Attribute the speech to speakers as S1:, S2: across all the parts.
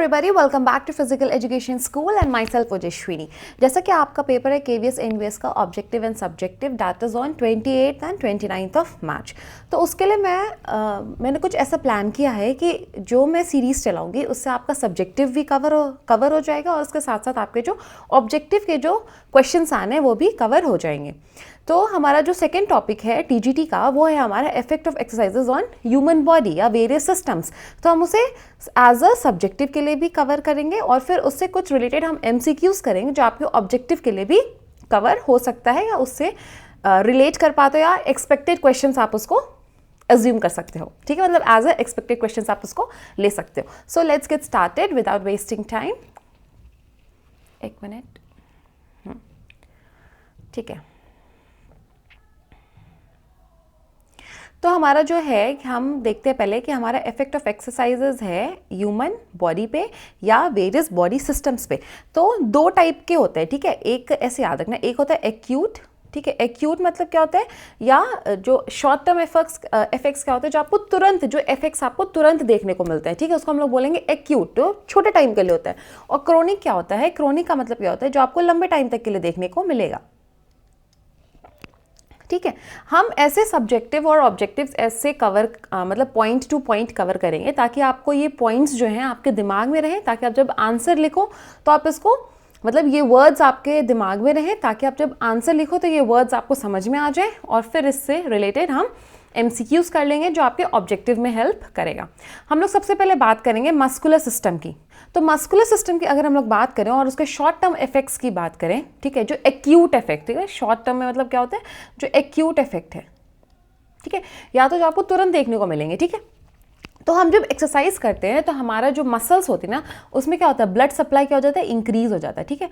S1: everybody, welcome back to Physical Education School and myself Ojeshwini. जैसा कि आपका paper है KVS NVS का objective and subjective that is on 28th and 29th of March. तो उसके लिए मैंने कुछ ऐसा प्लान किया है कि जो मैं सीरीज़ चलाऊंगी उससे आपका सब्जेक्टिव भी कवर हो जाएगा और उसके साथ साथ आपके जो ऑब्जेक्टिव के जो क्वेश्चंस आने हैं वो भी कवर हो जाएंगे. तो हमारा जो सेकेंड टॉपिक है टीजीटी का वो है हमारा effect of exercises on human body या वेरियस सिस्टम्स. तो हम उसे एज अ सब्जेक्टिव के लिए भी कवर करेंगे और फिर उससे कुछ रिलेटेड हम एमसीक्यूज करेंगे जो आपके ऑब्जेक्टिव के लिए भी कवर हो सकता है या उससे रिलेट कर पाते हो या एक्सपेक्टेड क्वेश्चंस आप उसको अज्यूम कर सकते हो. ठीक है, मतलब एज अ एक्सपेक्टेड क्वेश्चंस आप उसको ले सकते हो. So let's get started without wasting time. एक मिनट. ठीक है, तो हमारा जो है हम देखते हैं पहले कि हमारा इफेक्ट ऑफ एक्सरसाइजेज है ह्यूमन बॉडी पे या वेरियस बॉडी सिस्टम्स पे. तो दो टाइप के होते हैं. ठीक है, एक ऐसे याद रखना, एक होता है एक्यूट. ठीक है, एक्यूट मतलब क्या होता है, या जो शॉर्ट टर्म इफेक्ट्स क्या होते हैं जो आपको तुरंत, जो इफेक्ट्स आपको तुरंत देखने को मिलते हैं. ठीक है, उसको हम लोग बोलेंगे एक्यूट, जो छोटे टाइम के लिए होता है. और क्रोनिक क्या होता है, क्रोनिक का मतलब क्या होता है जो आपको लंबे टाइम तक के लिए देखने को मिलेगा. ठीक है, हम ऐसे सब्जेक्टिव और ऑब्जेक्टिव्स ऐसे कवर मतलब पॉइंट टू पॉइंट कवर करेंगे ताकि आपको ये पॉइंट्स जो हैं आपके दिमाग में रहें, ताकि आप जब आंसर लिखो तो आप इसको, मतलब ये वर्ड्स आपके दिमाग में रहें ताकि आप जब आंसर लिखो तो ये वर्ड्स आपको समझ में आ जाए और फिर इससे रिलेटेड हम एमसीक्यूज कर लेंगे जो आपके ऑब्जेक्टिव में हेल्प करेगा. हम लोग सबसे पहले बात करेंगे मस्कुलर सिस्टम की. तो मस्कुलर सिस्टम की अगर हम लोग बात करें और उसके शॉर्ट टर्म इफेक्ट्स की बात करें, ठीक है, जो एक्यूट इफेक्ट, ठीक है, शॉर्ट टर्म में मतलब क्या होता है, जो एक्यूट इफेक्ट है, ठीक है, या तो जो आपको तुरंत देखने को मिलेंगे. ठीक है, तो हम जब एक्सरसाइज करते हैं तो हमारा जो मसल्स होती है ना, उसमें क्या होता है, ब्लड सप्लाई क्या हो जाता है, इंक्रीज हो जाता है. ठीक है,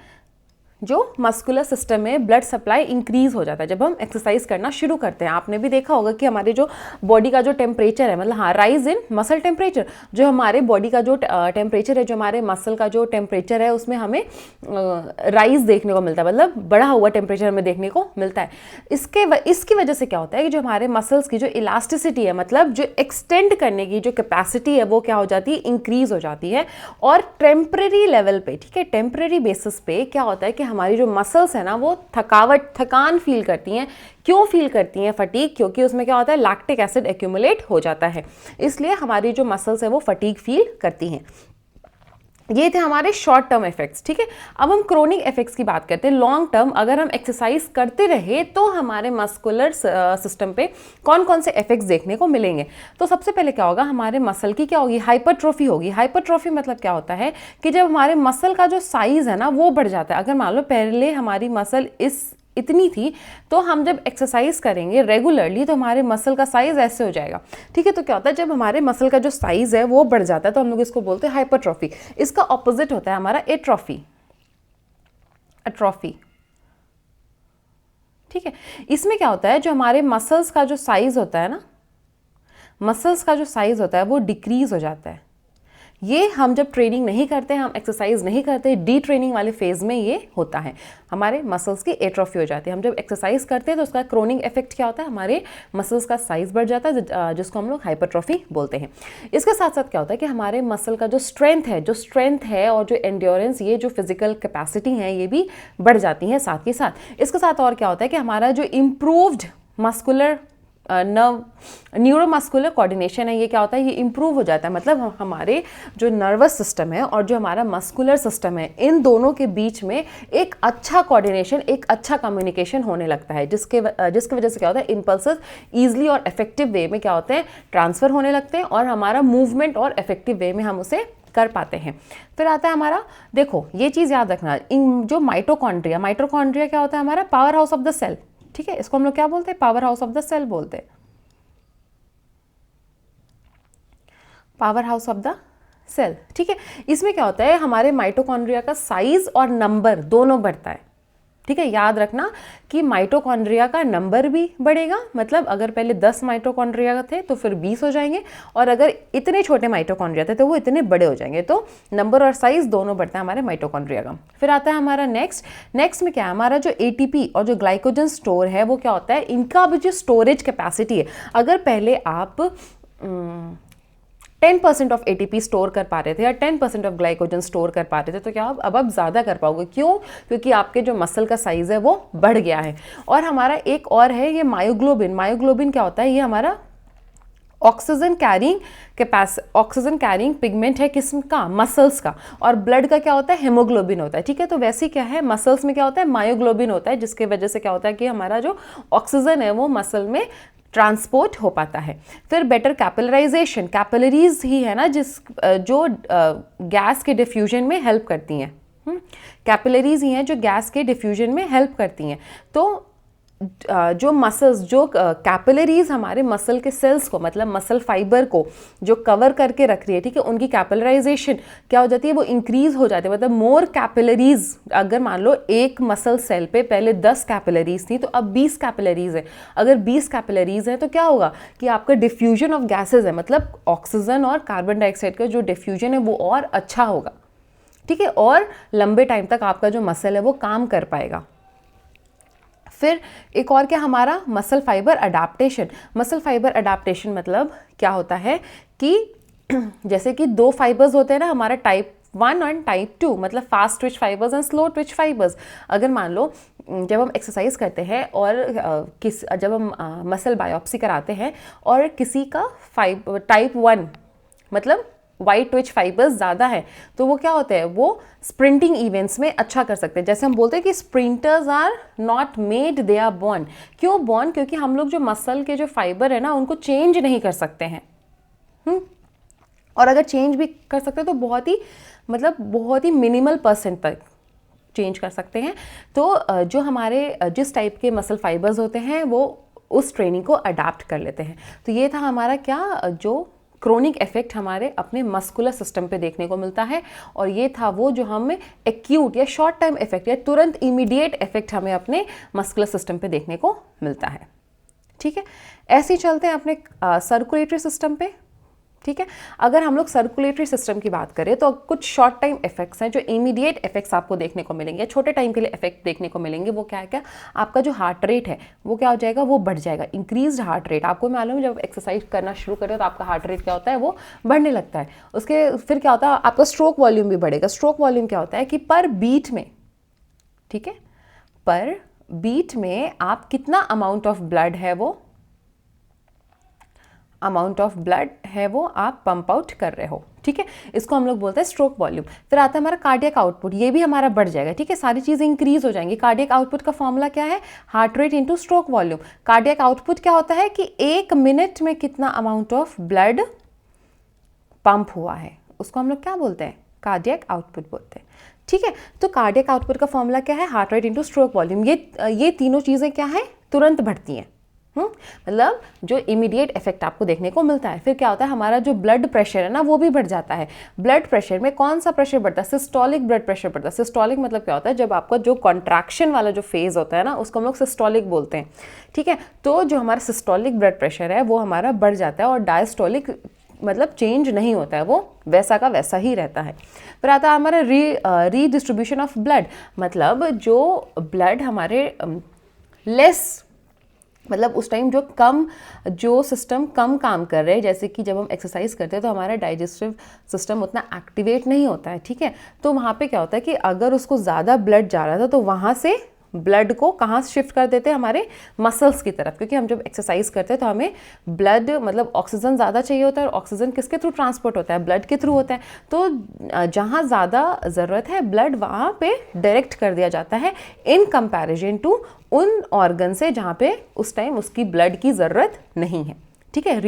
S1: जो मस्कुलर सिस्टम में ब्लड सप्लाई इंक्रीज हो जाता है जब हम एक्सरसाइज करना शुरू करते हैं. आपने भी देखा होगा कि हमारे जो बॉडी का जो टेम्परेचर है, मतलब राइज इन मसल टेम्परेचर, जो हमारे बॉडी का जो टेम्परेचर है, जो हमारे मसल का जो टेम्परेचर है, उसमें हमें राइज देखने को मिलता है, मतलब बढ़ा हुआ टेम्परेचर हमें देखने को मिलता है. इसकी वजह से क्या होता है कि जो हमारे मसल्स की जो इलास्टिसिटी है, मतलब जो एक्सटेंड करने की जो कैपेसिटी है, वो क्या हो जाती है, इंक्रीज हो जाती है. और टेम्परेरी लेवल पे, ठीक है, टेम्परेरी बेसिस पे क्या होता है कि हमारी जो मसल्स है ना वो थकान फील करती हैं. क्यों फील करती हैं, फटीग, क्योंकि उसमें क्या होता है, लैक्टिक एसिड एक्यूमुलेट हो जाता है, इसलिए हमारी जो मसल्स है वो फटीग फील करती हैं. ये थे हमारे शॉर्ट टर्म इफेक्ट्स. ठीक है, अब हम क्रोनिक इफेक्ट्स की बात करते हैं. लॉन्ग टर्म अगर हम एक्सरसाइज करते रहे तो हमारे मस्कुलर सिस्टम पे कौन कौन से इफेक्ट्स देखने को मिलेंगे. तो सबसे पहले क्या होगा, हमारे मसल की क्या होगी, हाइपरट्रोफी होगी. हाइपरट्रोफी मतलब क्या होता है कि जब हमारे मसल का जो साइज है ना वो बढ़ जाता है. अगर मान लो पहले हमारी मसल इतनी थी, तो हम जब एक्सरसाइज करेंगे रेगुलरली तो हमारे मसल का साइज ऐसे हो जाएगा. ठीक है, तो क्या होता है, जब हमारे मसल का जो साइज है वो बढ़ जाता है तो हम लोग इसको बोलते हैं हाइपरट्रॉफी. इसका ऑपोजिट होता है हमारा एट्रॉफी. एट्रॉफी, ठीक है, इसमें क्या होता है, जो हमारे मसल्स का जो साइज होता है ना, मसल्स का जो साइज होता है वो डिक्रीज हो जाता है. ये हम जब ट्रेनिंग नहीं करते, हम एक्सरसाइज नहीं करते, डी ट्रेनिंग वाले फेज में ये होता है, हमारे मसल्स की एट्रोफी हो जाती है. हम जब एक्सरसाइज करते हैं तो उसका क्रोनिक इफेक्ट क्या होता है, हमारे मसल्स का साइज बढ़ जाता है, जिसको हम लोग हाइपरट्रोफी बोलते हैं. इसके साथ साथ क्या होता है कि हमारे मसल का जो स्ट्रेंथ है और जो एंड्योरेंस, ये जो फिजिकल कैपेसिटी है, ये भी बढ़ जाती है साथ के साथ. इसके साथ और क्या होता है कि हमारा जो इम्प्रूव्ड मस्कुलर न्यूरोमस्कुलर कोऑर्डिनेशन है, ये क्या होता है, ये इंप्रूव हो जाता है. मतलब हमारे जो नर्वस सिस्टम है और जो हमारा मस्कुलर सिस्टम है, इन दोनों के बीच में एक अच्छा कोऑर्डिनेशन, एक अच्छा कम्युनिकेशन होने लगता है, जिसके वजह से क्या होता है, इम्पल्सेस ईजिली और इफेक्टिव वे में क्या होते हैं, ट्रांसफर होने लगते हैं और हमारा मूवमेंट और इफेक्टिव वे में हम उसे कर पाते हैं. फिर आता है हमारा, देखो ये चीज़ याद रखना, इन जो माइटोकॉन्ड्रिया क्या होता है, हमारा power house of the cell. ठीक है, इसको हम लोग क्या बोलते हैं, power house of the cell बोलते हैं. Power house of the cell, ठीक है. इसमें क्या होता है, हमारे माइटोकॉन्ड्रिया का साइज और नंबर दोनों बढ़ता है. ठीक है, याद रखना कि माइटोकॉन्ड्रिया का नंबर भी बढ़ेगा, मतलब अगर पहले 10 माइटोकॉन्ड्रिया थे तो फिर 20 हो जाएंगे, और अगर इतने छोटे माइटोकॉन्ड्रिया थे तो वो इतने बड़े हो जाएंगे. तो नंबर और साइज दोनों बढ़ता है हमारे माइटोकॉन्ड्रिया का. फिर आता है हमारा नेक्स्ट में क्या है, हमारा जो एटीपी और जो ग्लाइकोजन स्टोर है वो क्या होता है, इनका भी जो स्टोरेज कैपेसिटी है, अगर पहले आप 10% ऑफ ATP स्टोर कर पा रहे थे या 10% ऑफ ग्लाइकोजन स्टोर कर पा रहे थे, तो क्या अब आप ज़्यादा कर पाओगे। क्यों? क्योंकि आपके जो मसल का साइज़ है वो बढ़ गया है। और हमारा एक और है ये मायोग्लोबिन। मायोग्लोबिन क्या होता है? ये हमारा ऑक्सीजन कैरिंग पिगमेंट है, किसका? मसल्स का। और ब्लड का क्या होता है? हेमोग्लोबिन होता है। ठीक है, तो वैसे क्या है, मसल्स में क्या होता है? मायोग्लोबिन होता है, जिसके वजह से क्या होता है कि हमारा जो ऑक्सीजन है वो मसल में ट्रांसपोर्ट हो पाता है। फिर बेटर कैपिलराइजेशन, कैपिलरीज ही है ना जो गैस के डिफ्यूजन में हेल्प करती हैं। कैपिलरीज ही हैं जो गैस के डिफ्यूजन में हेल्प करती हैं। तो जो मसल्स, जो कैपिलरीज हमारे मसल के सेल्स को, मतलब मसल फाइबर को जो कवर करके रख रही है, ठीक है, उनकी कैपिलराइजेशन क्या हो जाती है? वो इंक्रीज हो जाती है। मतलब मोर कैपिलरीज, अगर मान लो एक मसल सेल पे पहले 10 कैपिलरीज थी तो अब 20 कैपिलरीज है। अगर 20 कैपिलरीज है तो क्या होगा कि आपका डिफ्यूजन ऑफ गैसेज है, मतलब ऑक्सीजन और कार्बन डाइऑक्साइड का जो डिफ्यूजन है वो और अच्छा होगा। ठीक है, और लंबे टाइम तक आपका जो मसल है वो काम कर पाएगा। फिर एक और क्या हमारा muscle fibre adaptation. Muscle fibre adaptation मतलब क्या होता है कि जैसे कि 2 फाइबर्स होते हैं ना हमारा, टाइप 1 और टाइप 2, मतलब fast Twitch fibres and slow Twitch fibres. अगर मान लो जब हम एक्सरसाइज करते हैं और जब हम मसल बायोप्सी कराते हैं और किसी का टाइप 1 मतलब वाइट ट्विच फाइबर्स ज़्यादा है, तो वो क्या होते हैं? वो स्प्रिंटिंग इवेंट्स में अच्छा कर सकते हैं। जैसे हम बोलते हैं कि sprinters are not made, they are born. क्यों बॉर्न? क्योंकि हम लोग जो मसल के जो फाइबर है ना उनको चेंज नहीं कर सकते हैं। और अगर चेंज भी कर सकते हैं तो बहुत ही मिनिमल परसेंट तक चेंज कर सकते हैं। तो जो हमारे जिस टाइप के मसल फाइबर्स होते हैं वो उस ट्रेनिंग को अडाप्ट कर लेते हैं। तो ये था हमारा क्या, जो क्रोनिक इफेक्ट हमारे अपने मस्कुलर सिस्टम पे देखने को मिलता है। और ये था वो जो हमें एक्यूट या शॉर्ट टाइम इफेक्ट या तुरंत इमीडिएट इफेक्ट हमें अपने मस्कुलर सिस्टम पे देखने को मिलता है। ठीक है, ऐसे ही चलते हैं अपने सर्कुलेटरी सिस्टम पे। ठीक है, अगर हम लोग सर्कुलेटरी सिस्टम की बात करें तो कुछ शॉर्ट टाइम इफेक्ट्स हैं जो इमीडिएट इफेक्ट्स आपको देखने को मिलेंगे, छोटे टाइम के लिए इफेक्ट देखने को मिलेंगे। वो क्या है? क्या आपका जो हार्ट रेट है वो क्या हो जाएगा? वो बढ़ जाएगा। इंक्रीज्ड हार्ट रेट, आपको मालूम है जब एक्सरसाइज करना शुरू करें तो आपका हार्ट रेट क्या होता है? वो बढ़ने लगता है। उसके फिर क्या होता है? आपका स्ट्रोक वॉल्यूम भी बढ़ेगा। स्ट्रोक वॉल्यूम क्या होता है कि पर बीट में, ठीक है, पर बीट में आप कितना अमाउंट ऑफ ब्लड है वो आप पंप आउट कर रहे हो। ठीक है, इसको हम लोग बोलते हैं स्ट्रोक वॉल्यूम। फिर आता है हमारा कार्डियक आउटपुट, ये भी हमारा बढ़ जाएगा। ठीक है, सारी चीज़ें इंक्रीज हो जाएंगी। कार्डियक आउटपुट का फॉर्मूला क्या है? Heart rate into stroke volume. Cardiac output क्या होता है कि 1 मिनट में कितना अमाउंट ऑफ ब्लड पंप हुआ है, उसको हम लोग क्या बोलते हैं? कार्डियक आउटपुट बोलते हैं। ठीक है, तो कार्डियक आउटपुट का फॉर्मूला क्या है? Heart rate into stroke volume. ये तीनों चीज़ें क्या है? तुरंत बढ़ती हैं। मतलब जो इमीडिएट इफेक्ट आपको देखने को मिलता है। फिर क्या होता है? हमारा जो ब्लड प्रेशर है ना वो भी बढ़ जाता है। ब्लड प्रेशर में कौन सा प्रेशर बढ़ता है? सिस्टोलिक ब्लड प्रेशर बढ़ता है। सिस्टोलिक मतलब क्या होता है? जब आपका जो कॉन्ट्रैक्शन वाला जो फेज होता है ना उसको हम लोग सिस्टोलिक बोलते हैं। ठीक है, तो जो हमारा सिस्टोलिक ब्लड प्रेशर है वो हमारा बढ़ जाता है और डायस्टोलिक मतलब चेंज नहीं होता है, वो वैसा का वैसा ही रहता है। फिर आता है हमारा रीडिस्ट्रीब्यूशन ऑफ ब्लड, मतलब जो ब्लड हमारे लेस, मतलब उस टाइम जो सिस्टम कम काम कर रहे हैं, जैसे कि जब हम एक्सरसाइज करते हैं तो हमारा डाइजेस्टिव सिस्टम उतना एक्टिवेट नहीं होता है। ठीक है, तो वहाँ पे क्या होता है कि अगर उसको ज़्यादा ब्लड जा रहा था तो वहाँ से ब्लड को कहाँ शिफ्ट कर देते हैं? हमारे मसल्स की तरफ, क्योंकि हम जब एक्सरसाइज करते हैं तो हमें ब्लड मतलब ऑक्सीजन ज़्यादा चाहिए होता है और ऑक्सीजन किसके थ्रू ट्रांसपोर्ट होता है? ब्लड के थ्रू होता है। तो जहाँ ज़्यादा ज़रूरत है ब्लड वहाँ पे डायरेक्ट कर दिया जाता है इन कंपैरिजन टू उन ऑर्गन से जहाँ पे उस टाइम उसकी ब्लड की ज़रूरत नहीं है। ठीक है,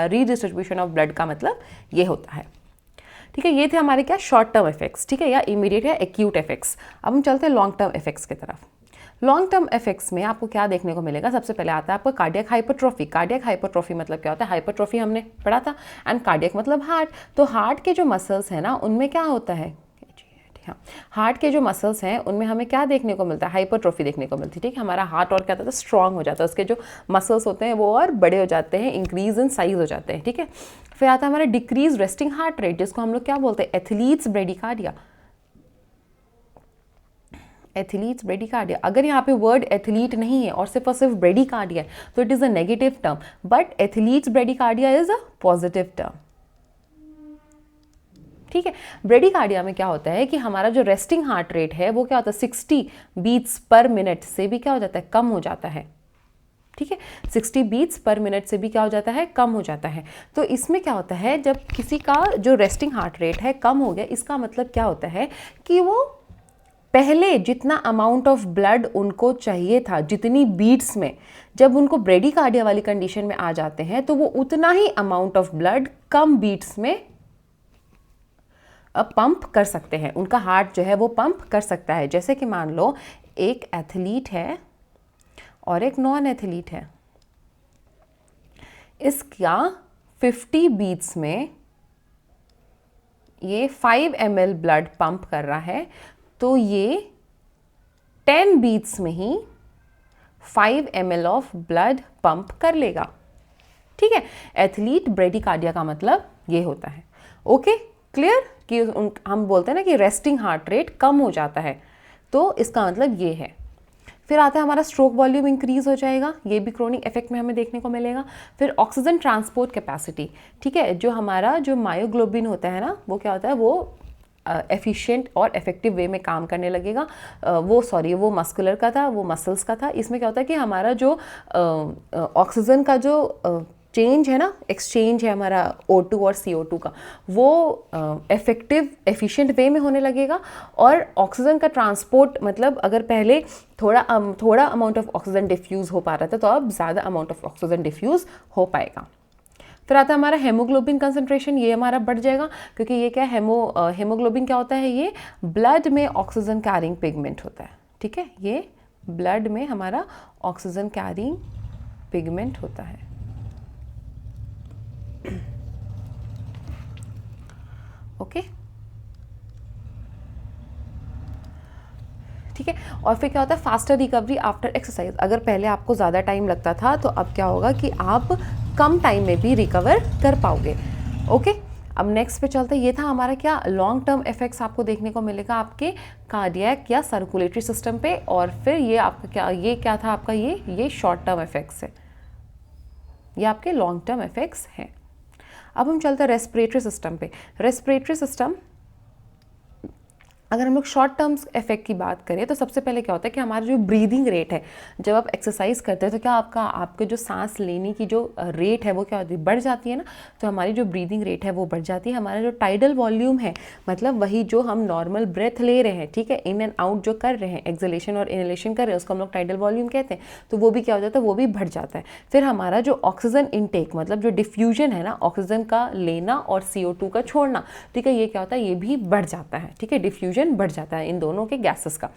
S1: रीडिस्ट्रीब्यूशन ऑफ ब्लड का मतलब ये होता है। ठीक है, ये थे हमारे क्या शॉर्ट टर्म इफेक्ट्स, ठीक है, या इमीडिएट या एक्यूट इफेक्ट्स। अब हम चलते हैं लॉन्ग टर्म इफेक्ट्स की तरफ। लॉन्ग टर्म इफेक्ट्स में आपको क्या देखने को मिलेगा? सबसे पहले आता है आपका कार्डियक हाइपरट्रॉफी। कार्डियक हाइपरट्रॉफी मतलब क्या होता है? हाइपरट्रॉफी हमने पढ़ा था, एंड कार्डियक मतलब हार्ट। तो हार्ट के जो मसल्स हैं ना उनमें क्या होता है? हाँ, हार्ट के जो मसल्स हैं उनमें हमें क्या देखने को मिलता है? हाइपरट्रॉफी देखने को मिलती है। ठीक है, हमारा हार्ट और क्या होता है? स्ट्रांग हो जाता है, उसके जो मसल्स होते हैं वो और बड़े हो जाते हैं, इंक्रीज इन साइज हो जाते हैं। ठीक है, फिर आता है हमारा डिक्रीज रेस्टिंग हार्ट रेट, जिसको हम लोग क्या बोलते हैं? Athletes bradycardia. एथलीट्स ब्रेडिकार्डिया, अगर यहाँ पे वर्ड एथलीट नहीं है और सिर्फ ब्रेडिकार्डिया है तो it is a negative term, but athletes bradycardia is a positive term. ठीक है। ब्रेडिकार्डिया में क्या होता है कि हमारा जो रेस्टिंग हार्ट रेट है वो क्या होता है 60 बीट्स पर मिनट से भी क्या हो जाता है, कम हो जाता है। ठीक है, 60 बीट्स पर मिनट से भी क्या हो जाता है, कम हो जाता है। तो इसमें क्या होता है, जब किसी का जो रेस्टिंग हार्ट रेट है कम हो गया, इसका मतलब क्या होता है कि वो पहले जितना अमाउंट ऑफ ब्लड उनको चाहिए था, जितनी बीट्स में, जब उनको ब्रेडिकार्डिया वाली कंडीशन में आ जाते हैं तो वो उतना ही अमाउंट ऑफ ब्लड कम बीट्स में अब पंप कर सकते हैं। उनका हार्ट जो है वो पंप कर सकता है। जैसे कि मान लो एक एथलीट है और एक नॉन एथलीट है, इसका 50 बीट्स में ये 5 ml ब्लड पंप कर रहा है, तो ये 10 बीट्स में ही 5 ml ऑफ ब्लड पंप कर लेगा। ठीक है, एथलीट ब्रेडिकार्डिया का मतलब ये होता है। ओके, क्लियर कि हम बोलते हैं ना कि रेस्टिंग हार्ट रेट कम हो जाता है, तो इसका मतलब ये है। फिर आता है हमारा स्ट्रोक वॉल्यूम इंक्रीज हो जाएगा, ये भी क्रोनिक इफेक्ट में हमें देखने को मिलेगा। फिर ऑक्सीजन ट्रांसपोर्ट कैपेसिटी, ठीक है, जो हमारा जो मायोग्लोबिन होता है ना, वो क्या होता है, वो एफिशिएंट और इफेक्टिव वे में काम करने लगेगा। वो मस्कुलर का था, वो मसल्स का था। इसमें क्या होता है कि हमारा जो ऑक्सीजन का जो चेंज है ना, एक्सचेंज है हमारा O2 और CO2 का, वो इफेक्टिव एफिशिएंट वे में होने लगेगा। और ऑक्सीजन का ट्रांसपोर्ट, मतलब अगर पहले थोड़ा अमाउंट ऑफ ऑक्सीजन डिफ्यूज़ हो पा रहा था, तो अब ज़्यादा अमाउंट ऑफ ऑक्सीजन डिफ्यूज़ हो पाएगा। फिर आता है हमारा हेमोग्लोबिन कंसंट्रेशन, ये हमारा बढ़ जाएगा, क्योंकि ये क्या है, हेमोग्लोबिन क्या होता है, ये ब्लड में ऑक्सीजन कैरिंग पिगमेंट होता है। ठीक है, ये ब्लड में हमारा ऑक्सीजन कैरिंग पिगमेंट होता है। ओके, ठीक है। और फिर क्या होता है, फास्टर रिकवरी आफ्टर एक्सरसाइज। अगर पहले आपको ज़्यादा टाइम लगता था, तो अब क्या होगा कि आप कम टाइम में भी रिकवर कर पाओगे। ओके, अब नेक्स्ट पे चलते हैं। ये था हमारा क्या, लॉन्ग टर्म इफेक्ट्स आपको देखने को मिलेगा आपके कार्डियक या सर्कुलेटरी सिस्टम पे। और फिर ये आपका क्या था आपका, ये शॉर्ट टर्म इफेक्ट्स है, ये आपके लॉन्ग टर्म इफेक्ट्स हैं। अब हम चलते हैं रेस्पिरेटरी सिस्टम पे। रेस्पिरेटरी सिस्टम, अगर हम लोग शॉर्ट टर्म्स इफेक्ट की बात करें, तो सबसे पहले क्या होता है कि हमारा जो ब्रीदिंग रेट है, जब आप एक्सरसाइज करते हैं तो क्या आपके जो सांस लेने की जो रेट है वो क्या होती है, बढ़ जाती है ना। तो हमारी जो ब्रीदिंग रेट है वो बढ़ जाती है। हमारा जो टाइडल वॉल्यूम है, मतलब वही जो हम नॉर्मल ब्रेथ ले रहे हैं, ठीक है, इन एंड आउट जो कर रहे हैं, एक्सलेशन और इनहेलेशन कर रहे हैं, उसको हम लोग टाइडल वॉल्यूम कहते हैं। तो वो भी क्या हो जाता है, वो भी बढ़ जाता है। फिर हमारा जो ऑक्सीजन इनटेक, मतलब जो डिफ्यूजन है ना, ऑक्सीजन का लेना और CO2 का छोड़ना, ठीक है, ये क्या होता है, ये भी बढ़ जाता है। ठीक है, डिफ्यूजन बढ़ जाता है इन दोनों के गैसेस का।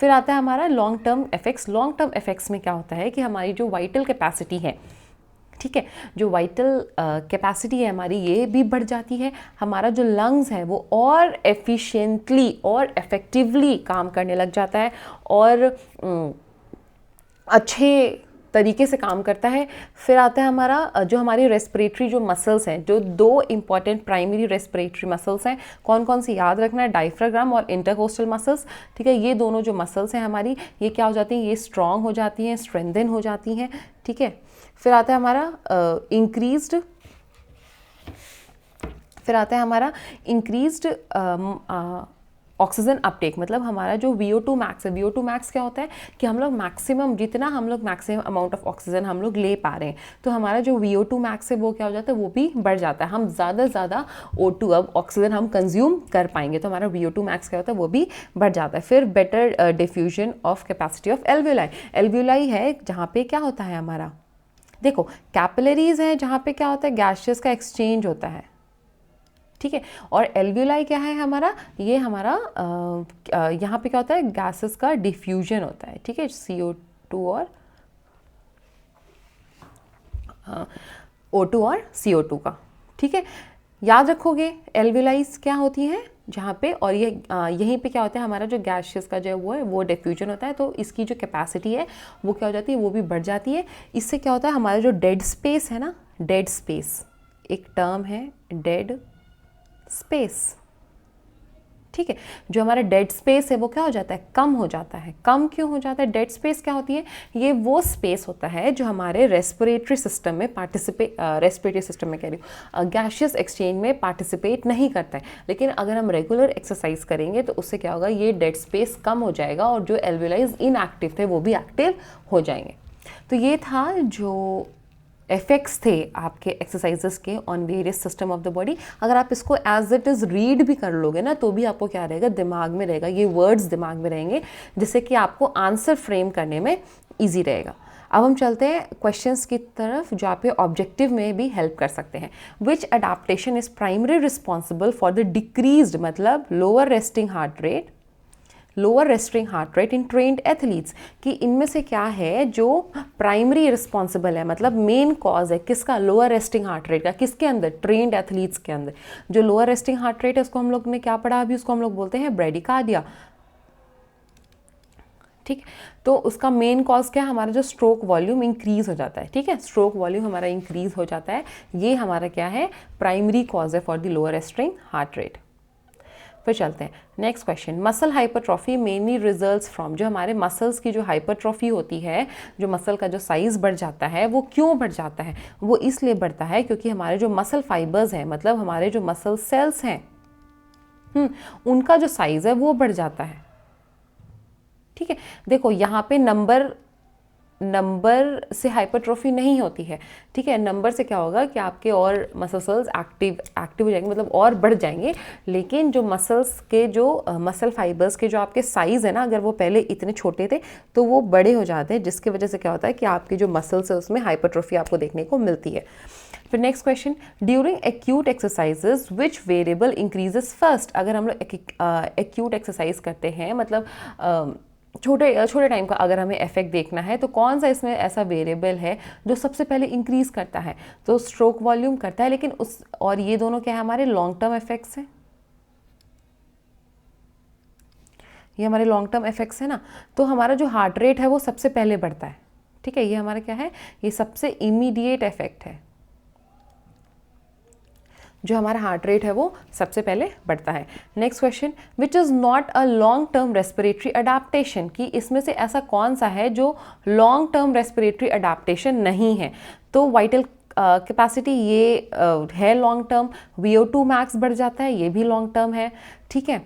S1: फिर आता है हमारा long term effects. Long term effects में क्या होता है कि हमारी जो वाइटल कैपेसिटी है, ठीक है, जो वाइटल कैपेसिटी है हमारी, ये भी बढ़ जाती है। हमारा जो लंग्स है वो और एफिशिएंटली और इफेक्टिवली काम करने लग जाता है और अच्छे तरीके से काम करता है। फिर आता है हमारा जो हमारी रेस्पिरेटरी जो मसल्स हैं, जो 2 इंपॉर्टेंट प्राइमरी रेस्पिरेटरी मसल्स हैं, कौन कौन सी याद रखना है, डायफ्राग्राम और इंटरकोस्टल मसल्स। ठीक है, ये दोनों जो मसल्स हैं हमारी, ये क्या हो जाती हैं, ये स्ट्रॉन्ग हो जाती हैं, स्ट्रेंथन हो जाती हैं। ठीक है, फिर आता है इंक्रीज्ड ऑक्सीजन अपटेक, मतलब हमारा जो VO2 मैक्स है, VO2 मैक्स क्या होता है कि हम लोग मैक्सिमम अमाउंट ऑफ ऑक्सीजन हम लोग ले पा रहे हैं, तो हमारा जो VO2 मैक्स है वो क्या हो जाता है, वो भी बढ़ जाता है। हम ज़्यादा से ज़्यादा O2 अब ऑक्सीजन हम कंज्यूम कर पाएंगे, तो हमारा VO2 मैक्स क्या होता है, वो भी बढ़ जाता है। फिर better diffusion of capacity of alveoli. Alveoli है जहाँ पे क्या होता है हमारा, देखो कैपिलरीज है जहाँ पे क्या होता है, गैसेस का एक्सचेंज होता है। ठीक है, और एल्वियोलाई क्या है हमारा, ये हमारा यहाँ पे क्या होता है, गैसेस का डिफ्यूजन होता है। ठीक है, CO2 और O2 और CO2 का। ठीक है, याद रखोगे एल्वियोलाइज क्या होती हैं जहाँ पे, और ये यहीं पे क्या होता है, हमारा जो गैसेस का जो है वो डिफ्यूजन होता है, तो इसकी जो कैपेसिटी है वो क्या हो जाती है, वो भी बढ़ जाती है। इससे क्या होता है, हमारा जो डेड स्पेस है ना, डेड स्पेस एक टर्म है, डेड स्पेस। ठीक है। जो हमारा डेड स्पेस है वो क्या हो जाता है, कम हो जाता है। कम क्यों हो जाता है? डेड स्पेस क्या होती है? ये वो स्पेस होता है जो हमारे रेस्पिरेटरी सिस्टम में रेस्पिरेटरी सिस्टम में कह रही हूँ, गैसियस एक्सचेंज में पार्टिसिपेट नहीं करता है। लेकिन अगर हम रेगुलर एक्सरसाइज करेंगे तो उससे क्या होगा, ये डेड स्पेस कम हो जाएगा और जो एल्वियोलाइज इनएक्टिव थे वो भी एक्टिव हो जाएंगे। तो ये था जो इफेक्ट्स थे आपके एक्सरसाइजेस के on various system of the body. अगर आप इसको एज इट इज़ रीड भी कर लोगे ना तो भी आपको क्या रहेगा, दिमाग में रहेगा, ये वर्ड्स दिमाग में रहेंगे, जिससे कि आपको आंसर फ्रेम करने में ईजी रहेगा। अब हम चलते हैं क्वेश्चंस की तरफ जो आपके ऑब्जेक्टिव में भी हेल्प कर सकते हैं। Which adaptation is primary responsible for the decreased, मतलब lower resting heart rate in trained athletes, कि इनमें से क्या है जो प्राइमरी रिस्पॉन्सिबल है, मतलब मेन कॉज है किसका, लोअर रेस्टिंग हार्ट रेट का, किसके अंदर, ट्रेंड एथलीट्स के अंदर। जो लोअर रेस्टिंग हार्ट रेट है उसको हम लोग ने क्या पढ़ा अभी, उसको हम लोग बोलते हैं ब्रेडिकार्डिया। ठीक है, तो उसका मेन कॉज क्या है, हमारा जो स्ट्रोक वॉल्यूम इंक्रीज हो जाता है। ठीक है, स्ट्रोक वॉल्यूम हमारा इंक्रीज हो जाता है, ये हमारा क्या है, प्राइमरी कॉज है for the lower resting heart rate. फिर चलते हैं next question. Muscle hypertrophy mainly results from, जो हमारे मसल्स की जो हाइपरट्रॉफी होती है, जो मसल का जो साइज बढ़ जाता है, वो क्यों बढ़ जाता है? वो इसलिए बढ़ता है क्योंकि हमारे जो मसल फाइबर्स हैं, मतलब हमारे जो मसल सेल्स हैं, उनका जो साइज है वो बढ़ जाता है। ठीक है, देखो यहाँ पे नंबर से हाइपरट्रॉफी नहीं होती है। ठीक है, नंबर से क्या होगा कि आपके और मसल सेल्स एक्टिव हो जाएंगे, मतलब और बढ़ जाएंगे। लेकिन जो मसल्स के जो मसल फाइबर्स के जो आपके साइज़ है ना, अगर वो पहले इतने छोटे थे तो वो बड़े हो जाते हैं, जिसकी वजह से क्या होता है कि आपकी जो मसल्स है उसमें हाइपरट्रॉफी आपको देखने को मिलती है। फिर next question, during acute exercises which variable increases first. अगर हम लोग एक्यूट एक्सरसाइज करते हैं, मतलब छोटे टाइम का अगर हमें इफेक्ट देखना है, तो कौन सा इसमें ऐसा वेरिएबल है जो सबसे पहले इंक्रीज करता है? तो स्ट्रोक वॉल्यूम करता है, लेकिन और ये दोनों क्या है, हमारे लॉन्ग टर्म इफेक्ट्स हैं। ये हमारे लॉन्ग टर्म इफेक्ट्स है ना। तो हमारा जो हार्ट रेट है वो सबसे पहले बढ़ता है। ठीक है, ये हमारा क्या है, ये सबसे इमीडिएट इफेक्ट है। जो हमारा हार्ट रेट है वो सबसे पहले बढ़ता है। Next question, which is not a long term respiratory adaptation, कि इसमें से ऐसा कौन सा है जो लॉन्ग टर्म रेस्पिरेटरी अडाप्टेशन नहीं है? तो वाइटल कैपेसिटी ये है लॉन्ग टर्म, VO2 मैक्स बढ़ जाता है, ये भी लॉन्ग टर्म है। ठीक है,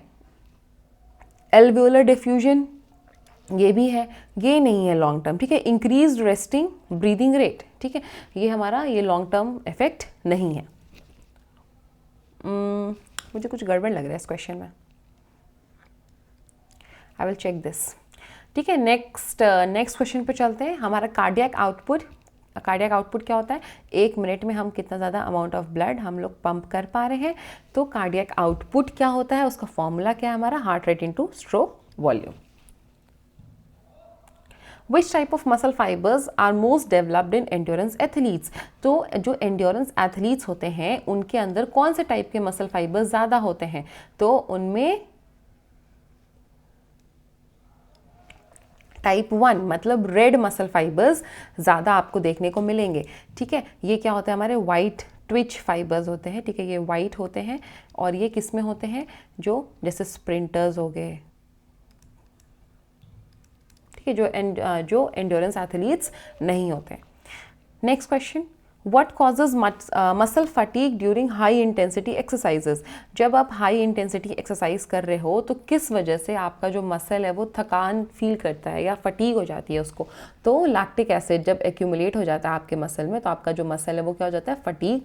S1: एल्वियोलर डिफ्यूजन ये भी है, ये नहीं है लॉन्ग टर्म। ठीक है, इंक्रीज्ड रेस्टिंग ब्रीदिंग रेट, ठीक है, ये हमारा ये लॉन्ग टर्म इफेक्ट नहीं है। मुझे कुछ गड़बड़ लग रहा है इस क्वेश्चन में, आई विल चेक दिस। ठीक है, नेक्स्ट क्वेश्चन पे चलते हैं। हमारा कार्डियक आउटपुट क्या होता है? 1 मिनट में हम कितना ज़्यादा अमाउंट ऑफ ब्लड हम लोग पंप कर पा रहे हैं। तो कार्डियक आउटपुट क्या होता है, उसका फॉर्मूला क्या है हमारा, heart rate into stroke volume. Which type of muscle fibers are most developed in endurance athletes? तो जो endurance athletes होते हैं उनके अंदर कौन से टाइप के मसल फाइबर्स ज़्यादा होते हैं? तो उनमें टाइप 1 मतलब रेड मसल फाइबर्स ज़्यादा आपको देखने को मिलेंगे। ठीक है, ये क्या होता है, हमारे वाइट ट्विच फाइबर्स होते हैं। ठीक है, ये वाइट होते हैं, और ये किस में होते हैं, जो जैसे स्प्रिंटर्स हो गए, जो एंड्योरेंस एथलीट्स नहीं होते। Next question, what causes muscle fatigue during high intensity exercises? जब आप हाई इंटेंसिटी एक्सरसाइज कर रहे हो तो किस वजह से आपका जो मसल है वो थकान फील करता है या फटीग हो जाती है उसको? तो लैक्टिक एसिड जब एक्यूमुलेट हो जाता है आपके मसल में, तो आपका जो मसल है वो क्या हो जाता है, फटीग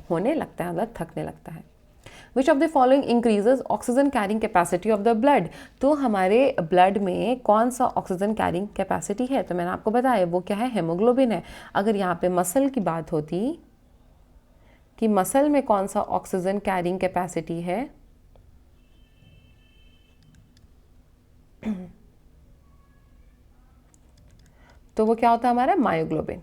S1: होने लगता है, मतलब थकने लगता है। Which of the following increases oxygen carrying capacity of the blood? तो हमारे ब्लड में कौन सा ऑक्सीजन कैरिंग कैपेसिटी है? तो मैंने आपको बताया वो क्या है, हेमोग्लोबिन है। अगर यहाँ पे मसल की बात होती कि मसल में कौन सा ऑक्सीजन कैरिंग कैपेसिटी है, तो वो क्या होता है हमारा, मायोग्लोबिन।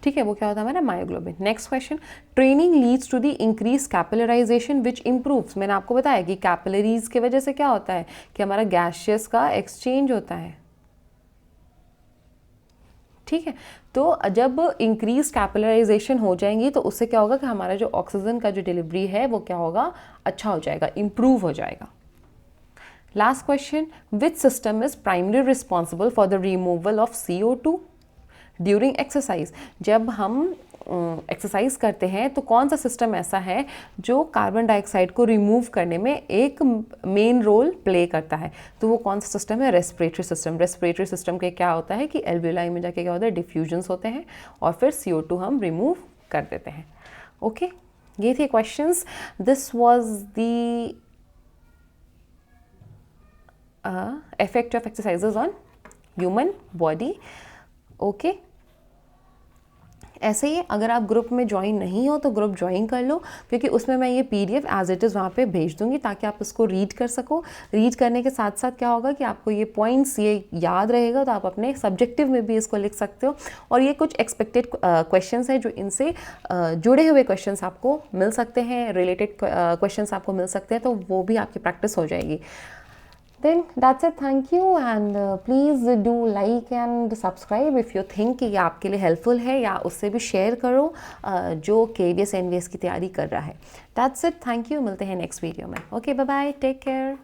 S1: ठीक है, वो क्या होता है हमारा, myoglobin. Next question, training leads to the increase capillarization which improves. मैंने आपको बताया कि कैपिलरीज की वजह से क्या होता है कि हमारा गैसियस का एक्सचेंज होता है। ठीक है, तो जब इंक्रीज कैपिलराइजेशन हो जाएंगी तो उससे क्या होगा कि हमारा जो ऑक्सीजन का जो डिलीवरी है वो क्या होगा, अच्छा हो जाएगा, इम्प्रूव हो जाएगा। Last question, which system is primary responsible for the removal of CO2 during exercise. जब हम एक्सरसाइज करते हैं तो कौन सा सिस्टम ऐसा है जो कार्बन डाइऑक्साइड को रिमूव करने में एक मेन रोल प्ले करता है, तो वो कौन सा सिस्टम है, रेस्पिरेटरी सिस्टम। रेस्पिरेटरी सिस्टम के क्या होता है कि एल्वियोलाई में जाके क्या होता है, डिफ्यूजन्स होते हैं और फिर CO2 हम रिमूव कर देते हैं। ओके, ये थे questions. This was the effect of exercises on human body। Okay, ऐसे ही अगर आप ग्रुप में ज्वाइन नहीं हो तो ग्रुप ज्वाइन कर लो, क्योंकि उसमें मैं ये PDF एज इट इज़ वहाँ पे भेज दूँगी ताकि आप इसको रीड कर सको। रीड करने के साथ साथ क्या होगा कि आपको ये पॉइंट्स ये याद रहेगा, तो आप अपने सब्जेक्टिव में भी इसको लिख सकते हो। और ये कुछ एक्सपेक्टेड क्वेश्चंस हैं जो इनसे जुड़े हुए क्वेश्चंस आपको मिल सकते हैं, रिलेटेड क्वेश्चंस आपको मिल सकते हैं, तो वो भी आपकी प्रैक्टिस हो जाएगी। Then that's it, thank you, and please do like and subscribe if you think कि ये आपके लिए हेल्पफुल है, या उससे भी शेयर करो जो KVS NVS की तैयारी कर रहा है। That's it, thank you, मिलते हैं नेक्स्ट वीडियो में। Okay, bye bye, take care.